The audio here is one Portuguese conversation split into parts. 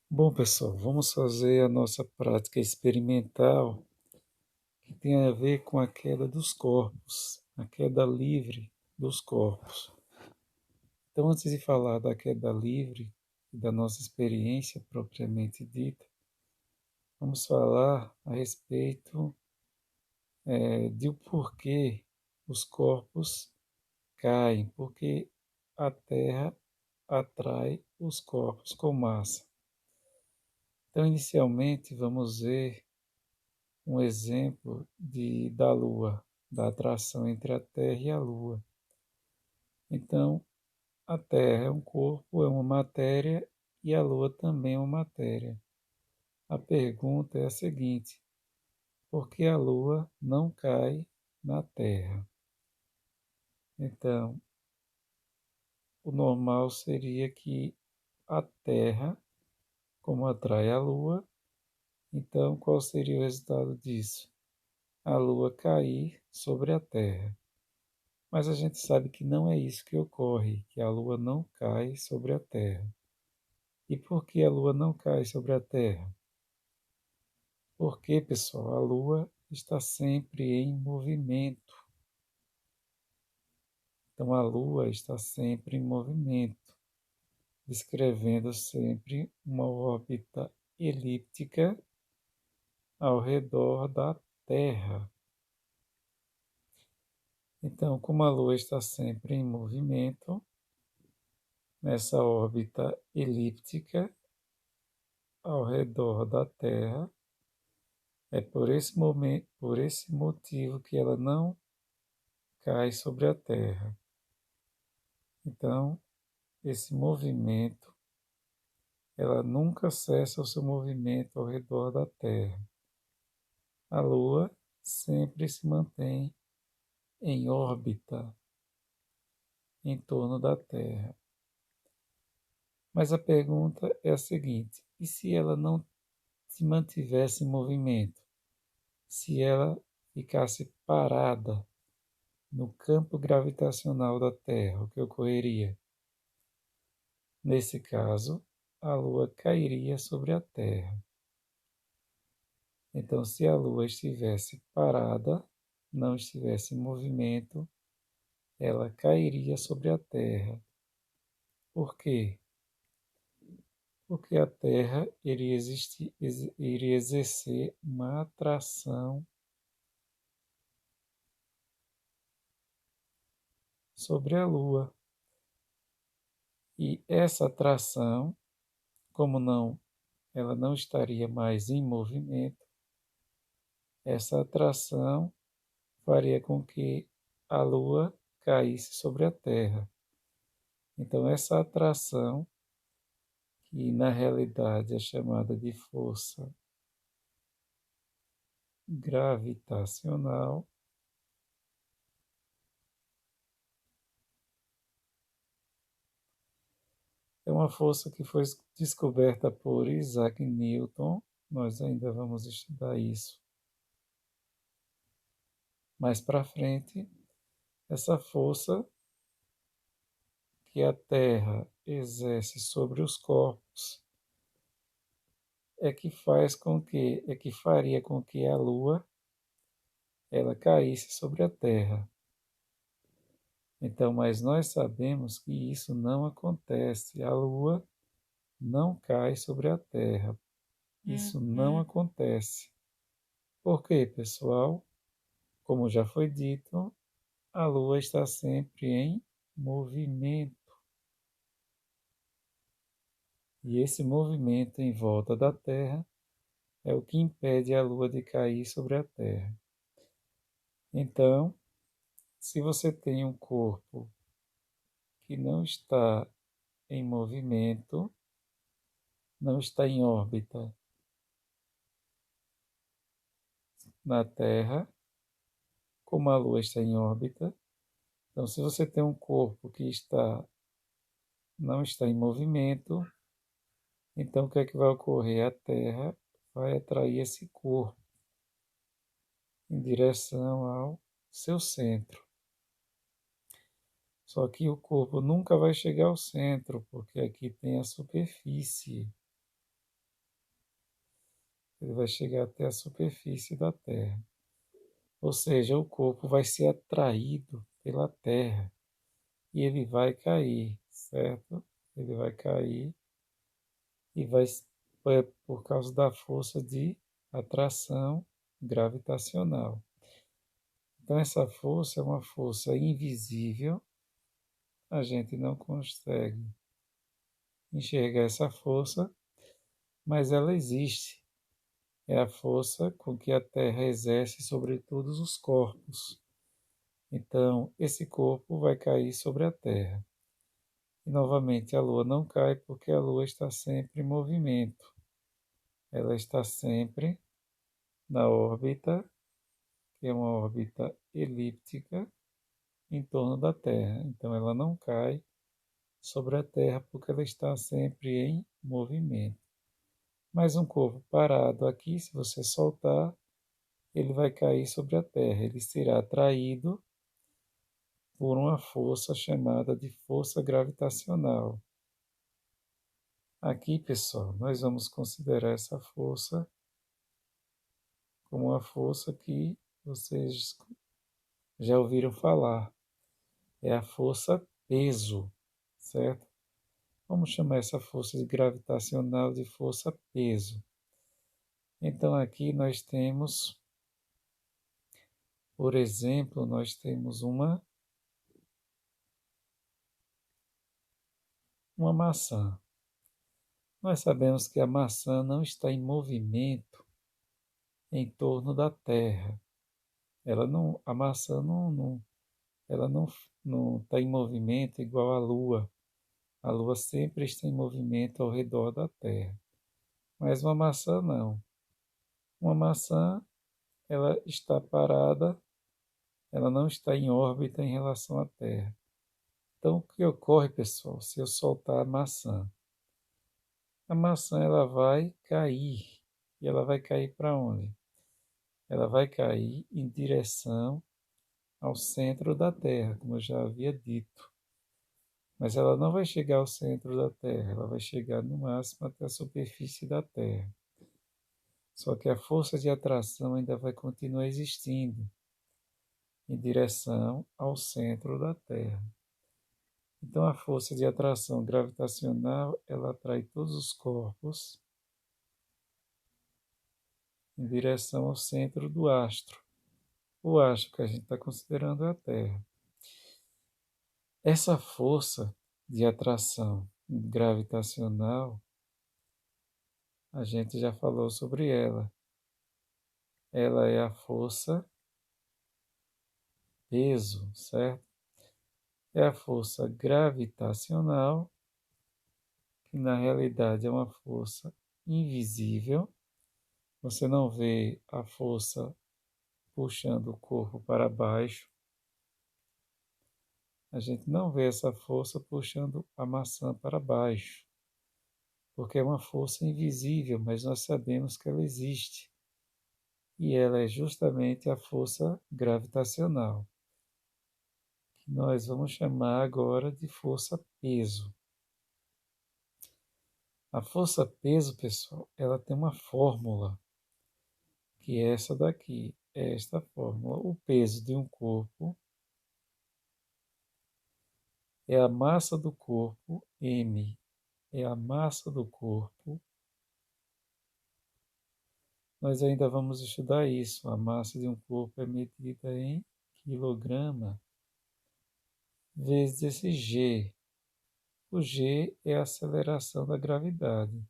Bom, pessoal, vamos fazer a nossa prática experimental que tem a ver com a queda dos corpos, a queda livre dos corpos. Então, antes de falar da queda livre e da nossa experiência propriamente dita, vamos falar a respeito de o porquê os corpos caem, porque a Terra atrai os corpos com massa. Então, inicialmente, vamos ver um exemplo da Lua, da atração entre a Terra e a Lua. Então, a Terra é um corpo, é uma matéria, e a Lua também é uma matéria. A pergunta é a seguinte: por que a Lua não cai na Terra? Então, o normal seria que a Terra, como atrai a Lua, então qual seria o resultado disso? A Lua cair sobre a Terra. Mas a gente sabe que não é isso que ocorre, que a Lua não cai sobre a Terra. E por que a Lua não cai sobre a Terra? Porque, pessoal, a Lua está sempre em movimento. Então a Lua está sempre em movimento, descrevendo sempre uma órbita elíptica ao redor da Terra. Então, como a Lua está sempre em movimento, nessa órbita elíptica ao redor da Terra, é por esse motivo que ela não cai sobre a Terra. Então, esse movimento, ela nunca cessa o seu movimento ao redor da Terra. A Lua sempre se mantém em órbita em torno da Terra. Mas a pergunta é a seguinte: e se ela não se mantivesse em movimento? Se ela ficasse parada no campo gravitacional da Terra, o que ocorreria? Nesse caso, a Lua cairia sobre a Terra. Então, se a Lua estivesse parada, não estivesse em movimento, ela cairia sobre a Terra. Por quê? Porque a Terra iria exercer uma atração sobre a Lua. E essa atração, como ela não estaria mais em movimento, essa atração faria com que a Lua caísse sobre a Terra. Então, essa atração, que na realidade é chamada de força gravitacional, é uma força que foi descoberta por Isaac Newton. Nós ainda vamos estudar isso mais para frente. Essa força que a Terra exerce sobre os corpos é que faria com que a Lua ela caísse sobre a Terra. Então, mas nós sabemos que isso não acontece. A Lua não cai sobre a Terra. Isso não acontece. Por quê, pessoal? Como já foi dito, a Lua está sempre em movimento. E esse movimento em volta da Terra é o que impede a Lua de cair sobre a Terra. Então, se você tem um corpo que não está em movimento, não está em órbita na Terra, como a Lua está em órbita, então se você tem um corpo que não está em movimento, então o que é que vai ocorrer? A Terra vai atrair esse corpo em direção ao seu centro. Só que o corpo nunca vai chegar ao centro, porque aqui tem a superfície. ele vai chegar até a superfície da Terra. Ou seja, o corpo vai ser atraído pela Terra e ele vai cair, certo? Ele vai cair e por causa da força de atração gravitacional. Então, essa força é uma força invisível, a gente não consegue enxergar essa força, mas ela existe. É a força com que a Terra exerce sobre todos os corpos. Então, esse corpo vai cair sobre a Terra. E novamente a Lua não cai porque a Lua está sempre em movimento. Ela está sempre na órbita, que é uma órbita elíptica, em torno da Terra. Então ela não cai sobre a Terra porque ela está sempre em movimento. Mas um corpo parado aqui, se você soltar, ele vai cair sobre a Terra. Ele será atraído por uma força chamada de força gravitacional. Aqui, pessoal, nós vamos considerar essa força como uma força que vocês já ouviram falar. É a força peso, certo? Vamos chamar essa força gravitacional de força peso. Então aqui nós temos, por exemplo, nós temos uma maçã. Nós sabemos que a maçã não está em movimento em torno da Terra. A maçã ela não está em movimento igual à Lua. A Lua sempre está em movimento ao redor da Terra. Mas uma maçã não. Uma maçã, ela está parada, ela não está em órbita em relação à Terra. Então, o que ocorre, pessoal, se eu soltar a maçã? A maçã ela vai cair. E ela vai cair para onde? Ela vai cair em direção ao centro da Terra, como eu já havia dito. Mas ela não vai chegar ao centro da Terra, ela vai chegar no máximo até a superfície da Terra. Só que a força de atração ainda vai continuar existindo em direção ao centro da Terra. Então a força de atração gravitacional, ela atrai todos os corpos em direção ao centro do astro. O astro que a gente está considerando é a Terra. Essa força de atração gravitacional, a gente já falou sobre ela. Ela é a força peso, certo? É a força gravitacional, que na realidade é uma força invisível. Você não vê a força puxando o corpo para baixo. A gente não vê essa força puxando a maçã para baixo, porque é uma força invisível, mas nós sabemos que ela existe. E ela é justamente a força gravitacional, que nós vamos chamar agora de força peso. A força peso, pessoal, ela tem uma fórmula, que é essa daqui, é esta fórmula. O peso de um corpo é a massa do corpo, M, é a massa do corpo. Nós ainda vamos estudar isso. A massa de um corpo é medida em quilograma vezes esse G. O G é a aceleração da gravidade.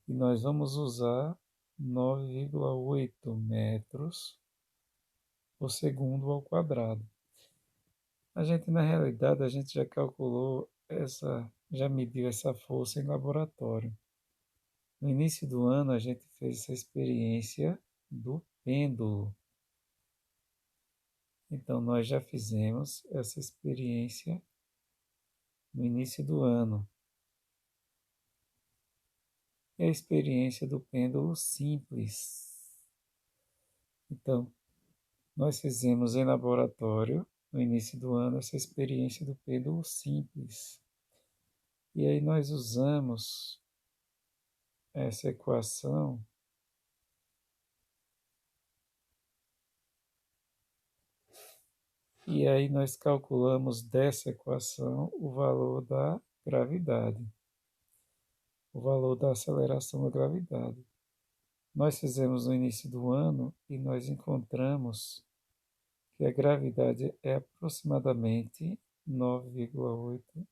E nós vamos usar 9,8 metros por segundo ao quadrado. A gente, na realidade, a gente já calculou já mediu essa força em laboratório. No início do ano, a gente fez essa experiência do pêndulo. Então, nós já fizemos essa experiência no início do ano. É a experiência do pêndulo simples. Então, nós fizemos em laboratório, no início do ano, essa experiência do pêndulo simples. E aí nós usamos essa equação E aí nós calculamos dessa equação o valor da gravidade, o valor da aceleração da gravidade. Nós fizemos no início do ano e nós encontramos que a gravidade é aproximadamente 9,8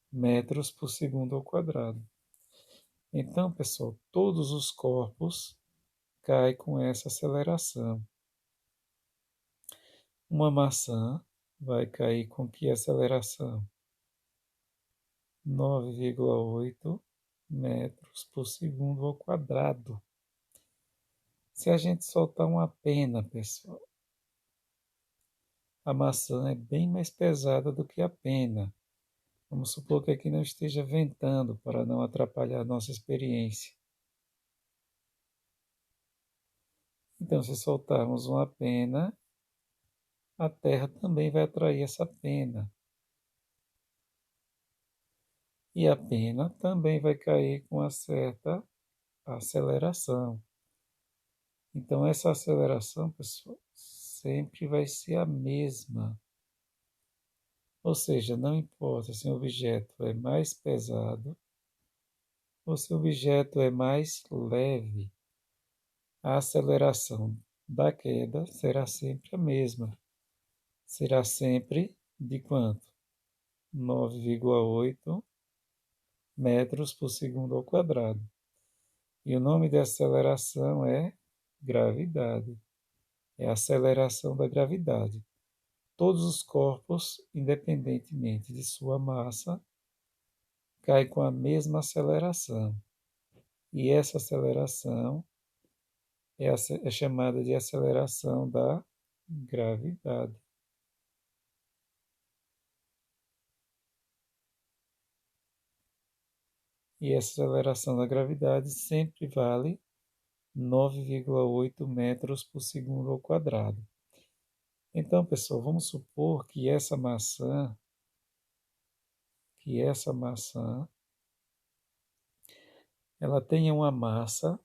metros por segundo ao quadrado. Então, pessoal, todos os corpos caem com essa aceleração. Uma maçã vai cair com que aceleração? 9,8 metros por segundo ao quadrado. Se a gente soltar uma pena, pessoal, a maçã é bem mais pesada do que a pena. Vamos supor que aqui não esteja ventando para não atrapalhar a nossa experiência. Então, se soltarmos uma pena, a Terra também vai atrair essa pena. E a pena também vai cair com uma certa aceleração. Então, essa aceleração, pessoal, sempre vai ser a mesma. Ou seja, não importa se o objeto é mais pesado ou se o objeto é mais leve, a aceleração da queda será sempre a mesma. Será sempre de quanto? 9,8 metros por segundo ao quadrado. E o nome dessa aceleração é gravidade. É a aceleração da gravidade. Todos os corpos, independentemente de sua massa, caem com a mesma aceleração. E essa aceleração é chamada de aceleração da gravidade. E essa aceleração da gravidade sempre vale 9,8 metros por segundo ao quadrado. Então, pessoal, vamos supor que essa maçã, ela tenha uma massa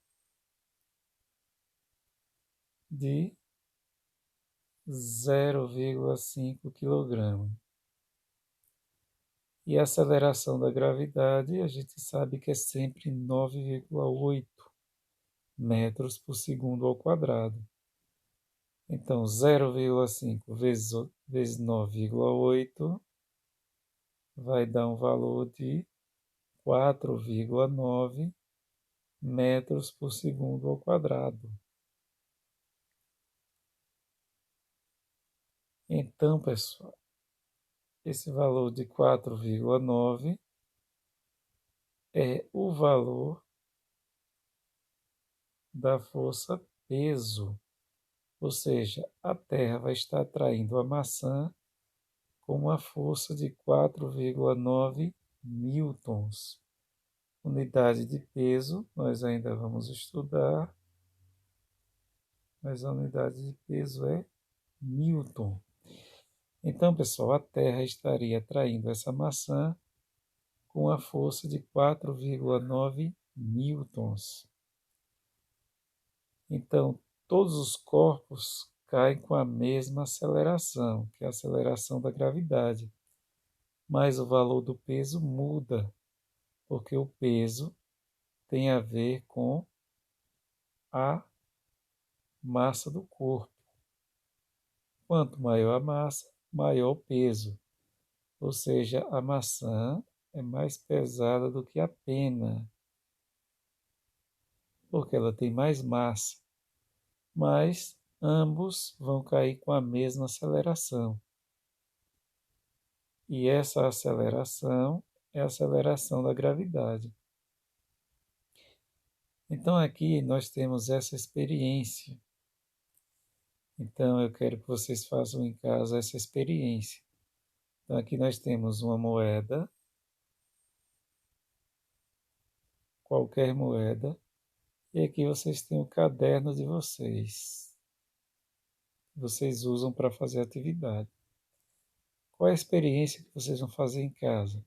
de 0,5 kg. E a aceleração da gravidade, a gente sabe que é sempre 9,8 metros por segundo ao quadrado. Então, 0,5 vezes 9,8 vai dar um valor de 4,9 metros por segundo ao quadrado. Então, pessoal, esse valor de 4,9 é o valor da força peso, ou seja, a Terra vai estar atraindo a maçã com uma força de 4,9 newtons. Unidade de peso, nós ainda vamos estudar, mas a unidade de peso é newton. Então, pessoal, a Terra estaria atraindo essa maçã com a força de 4,9 newtons. Então, todos os corpos caem com a mesma aceleração, que é a aceleração da gravidade. Mas o valor do peso muda, porque o peso tem a ver com a massa do corpo. Quanto maior a massa, maior o peso. Ou seja, a maçã é mais pesada do que a pena, porque ela tem mais massa. Mas ambos vão cair com a mesma aceleração. E essa aceleração é a aceleração da gravidade. Então aqui nós temos essa experiência. Então eu quero que vocês façam em casa essa experiência. Então aqui nós temos uma moeda, qualquer moeda, e aqui vocês têm o caderno de vocês. Vocês usam para fazer atividade. Qual é a experiência que vocês vão fazer em casa?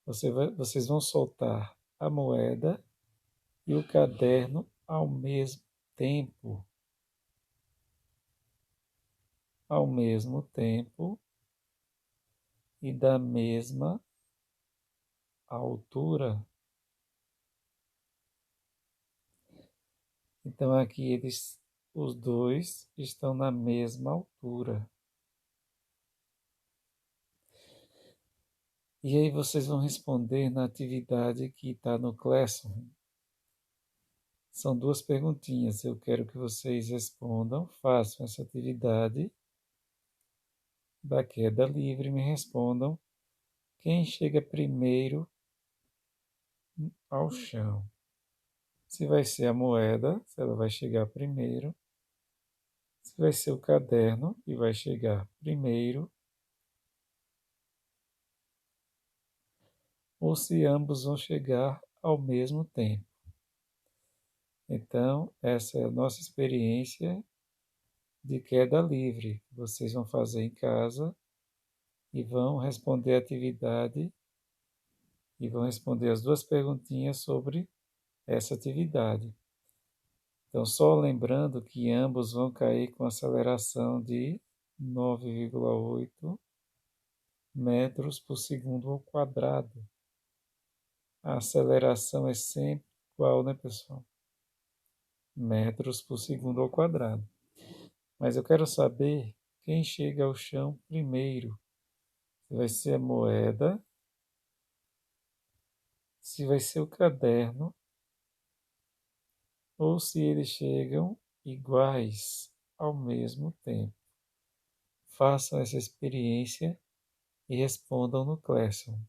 Vocês vão soltar a moeda e o caderno ao mesmo tempo. ao mesmo tempo e da mesma altura. Então aqui os dois estão na mesma altura. E aí vocês vão responder na atividade que está no Classroom. São duas perguntinhas. Eu quero que vocês respondam, façam essa atividade da queda livre e me respondam quem chega primeiro ao chão. Se vai ser a moeda, se ela vai chegar primeiro. Se vai ser o caderno e vai chegar primeiro. Ou se ambos vão chegar ao mesmo tempo. Então, essa é a nossa experiência de queda livre. Vocês vão fazer em casa e vão responder a atividade e vão responder as duas perguntinhas sobre essa atividade. Então, só lembrando que ambos vão cair com aceleração de 9,8 metros por segundo ao quadrado. A aceleração é sempre igual, né, pessoal? Metros por segundo ao quadrado. Mas eu quero saber quem chega ao chão primeiro. Se vai ser a moeda, se vai ser o caderno, ou se eles chegam iguais ao mesmo tempo. Façam essa experiência e respondam no Classroom.